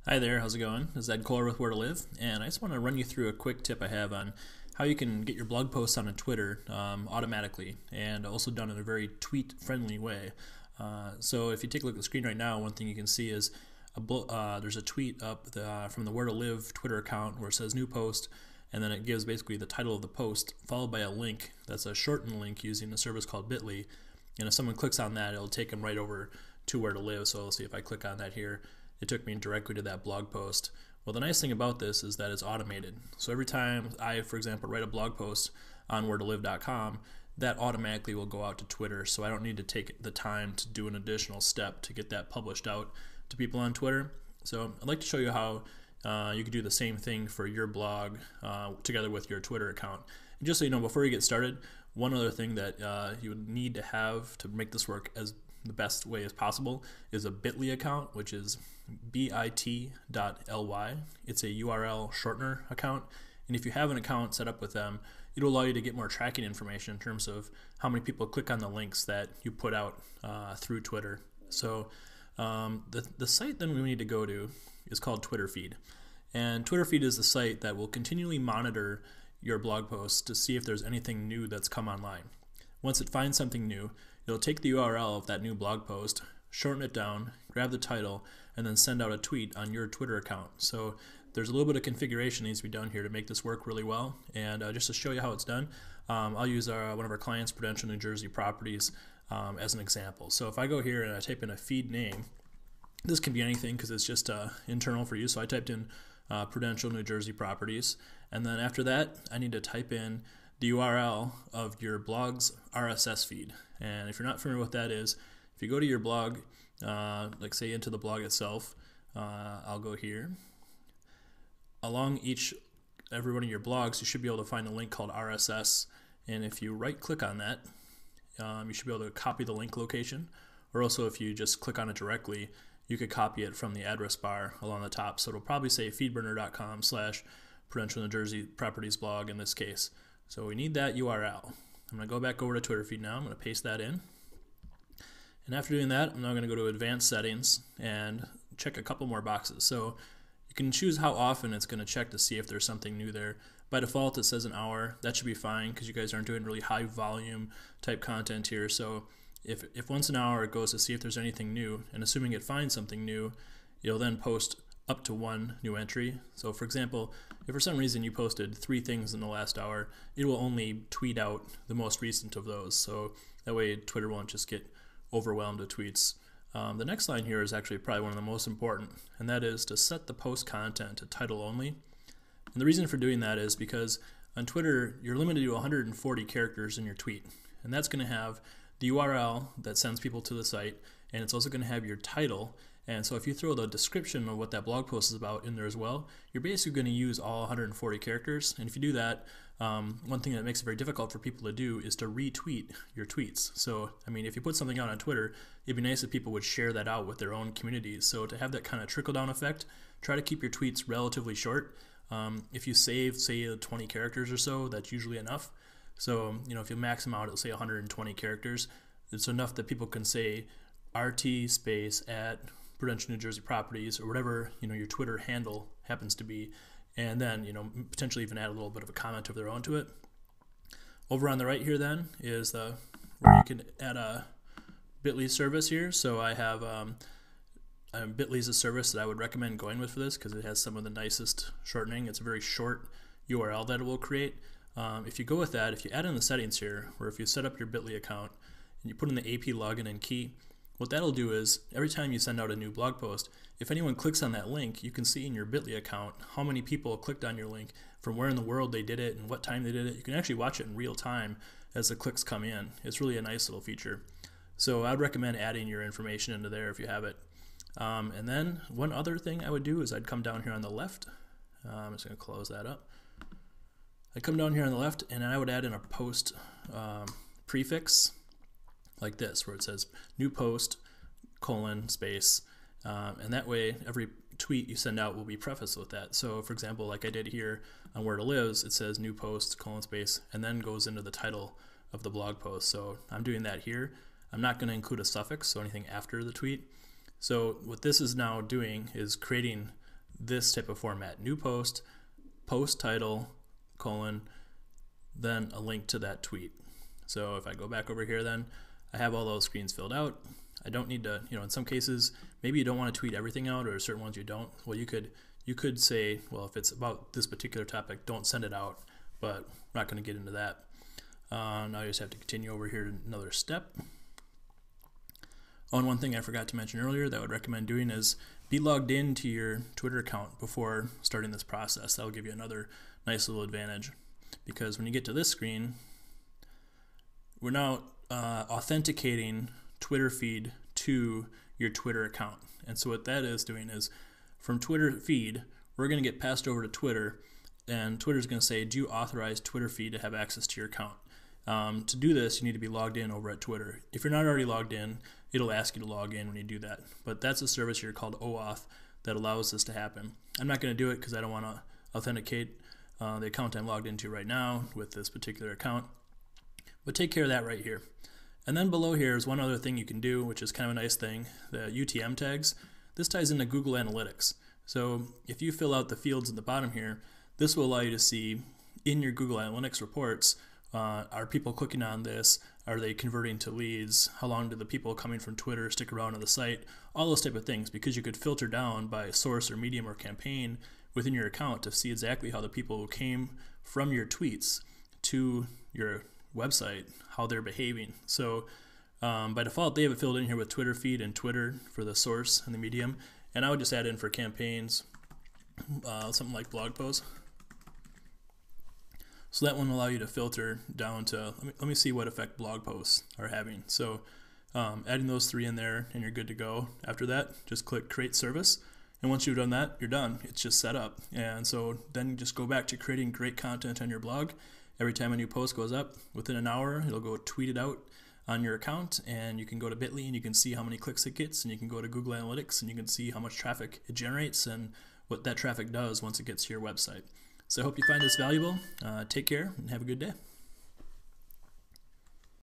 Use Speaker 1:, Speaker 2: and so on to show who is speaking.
Speaker 1: Hi there, how's it going? This is Ed Kohler with Where to Live, and I just want to run you through a quick tip I have on how you can get your blog posts on Twitter automatically, and also done in a very tweet-friendly way. So if you take a look at the screen right now, one thing you can see is there's a tweet up from the Where to Live Twitter account where it says new post, and then it gives basically the title of the post followed by a link that's a shortened link using a service called Bitly. And if someone clicks on that, it'll take them right over to Where to Live. So let's see if I click on that here. It took me directly to that blog post. Well, the nice thing about this is that it's automated. So every time I, for example, write a blog post on wheretolive.com, that automatically will go out to Twitter. So I don't need to take the time to do an additional step to get that published out to people on Twitter. So I'd like to show you how you can do the same thing for your blog together with your Twitter account. And just so you know, before you get started, one other thing that you would need to have to make this work as the best way as possible is a Bitly account, which is bit.ly. It's a URL shortener account, and if you have an account set up with them, it'll allow you to get more tracking information in terms of how many people click on the links that you put out through Twitter. So the site then we need to go to is called Twitter Feed, and Twitter Feed is the site that will continually monitor your blog posts to see if there's anything new that's come online. Once it finds something new, it'll take the URL of that new blog post, shorten it down, grab the title, and then send out a tweet on your Twitter account. So there's a little bit of configuration that needs to be done here to make this work really well. And just to show you how it's done, I'll use one of our clients, Prudential New Jersey Properties, as an example. So if I go here and I type in a feed name, this can be anything because it's just internal for you. So I typed in Prudential New Jersey Properties, and then after that, I need to type in the URL of your blog's RSS feed. And if you're not familiar with what that is, if you go to your blog, like say into the blog itself, I'll go here. Along every one of your blogs, you should be able to find a link called RSS. And if you right click on that, you should be able to copy the link location. Or also if you just click on it directly, you could copy it from the address bar along the top. So it'll probably say feedburner.com/Prudential New Jersey Properties blog in this case. So we need that URL. I'm going to go back over to Twitter Feed now. I'm going to paste that in. And after doing that, I'm now going to go to Advanced Settings and check a couple more boxes. So you can choose how often it's going to check to see if there's something new there. By default, it says an hour. That should be fine because you guys aren't doing really high volume type content here. So if once an hour it goes to see if there's anything new, and assuming it finds something new, you'll then post up to one new entry. So for example, if for some reason you posted 3 things in the last hour, it will only tweet out the most recent of those. So that way Twitter won't just get overwhelmed with tweets. The next line here is actually probably one of the most important, and that is to set the post content to title only. And the reason for doing that is because on Twitter, you're limited to 140 characters in your tweet, and that's going to have the URL that sends people to the site, and it's also going to have your title. And so if you throw the description of what that blog post is about in there as well, you're basically going to use all 140 characters. And if you do that, one thing that makes it very difficult for people to do is to retweet your tweets. So, I mean, if you put something out on Twitter, it'd be nice if people would share that out with their own communities. So to have that kind of trickle-down effect, try to keep your tweets relatively short. If you save, say, 20 characters or so, that's usually enough. So, you know, if you max them out, it'll say 120 characters. It's enough that people can say RT space at Prudential New Jersey Properties or whatever, you know, your Twitter handle happens to be, and then, you know, potentially even add a little bit of a comment of their own to it. Over on the right here then is where you can add a Bitly service here. So I have Bitly is a service that I would recommend going with for this because it has some of the nicest shortening. It's a very short URL that it will create. If you go with that, if you add in the settings here, or if you set up your Bitly account and you put in the AP login and key, what that'll do is every time you send out a new blog post, if anyone clicks on that link, you can see in your Bitly account how many people clicked on your link, from where in the world they did it and what time they did it. You can actually watch it in real time as the clicks come in. It's really a nice little feature. So I'd recommend adding your information into there if you have it. And then one other thing I would do is I'd come down here on the left. I'm just going to close that up. I'd come down here on the left and I would add in a post prefix like this, where it says new post, :space, and that way every tweet you send out will be prefaced with that. So for example, like I did here on Where to Live, it says new post, :space, and then goes into the title of the blog post. So I'm doing that here. I'm not going to include a suffix, so anything after the tweet. So what this is now doing is creating this type of format: new post, post title, colon, then a link to that tweet. So if I go back over here, then I have all those screens filled out. I don't need to, in some cases, maybe you don't want to tweet everything out, or certain ones you don't. Well, you could say, well, if it's about this particular topic, don't send it out, but I'm not going to get into that. Now you just have to continue over here to another step. Oh, and one thing I forgot to mention earlier that I would recommend doing is be logged into your Twitter account before starting this process. That will give you another nice little advantage, because when you get to this screen, we're now authenticating Twitter feed to your Twitter account. And so what that is doing is, from Twitter feed, we're going to get passed over to Twitter, and Twitter's going to say, do you authorize Twitter feed to have access to your account? To do this, you need to be logged in over at Twitter. If you're not already logged in, it'll ask you to log in when you do that. But that's a service here called OAuth that allows this to happen. I'm not going to do it because I don't want to authenticate the account I'm logged into right now with this particular account. But take care of that right here. And then below here is one other thing you can do, which is kind of a nice thing, the UTM tags. This ties into Google Analytics. So if you fill out the fields at the bottom here, this will allow you to see in your Google Analytics reports, are people clicking on this? Are they converting to leads? How long do the people coming from Twitter stick around on the site? All those type of things, because you could filter down by source or medium or campaign within your account to see exactly how the people who came from your tweets to your website, how they're behaving. So by default, they have it filled in here with Twitter feed and Twitter for the source and the medium. And I would just add in for campaigns, something like blog posts. So that one will allow you to filter down to, let me see what effect blog posts are having. So adding those three in there and you're good to go. After that, just click create service. And once you've done that, you're done. It's just set up. And so then you just go back to creating great content on your blog. Every time a new post goes up, within an hour, it'll go tweet it out on your account, and you can go to Bitly and you can see how many clicks it gets, and you can go to Google Analytics and you can see how much traffic it generates and what that traffic does once it gets to your website. So I hope you find this valuable. Take care and have a good day.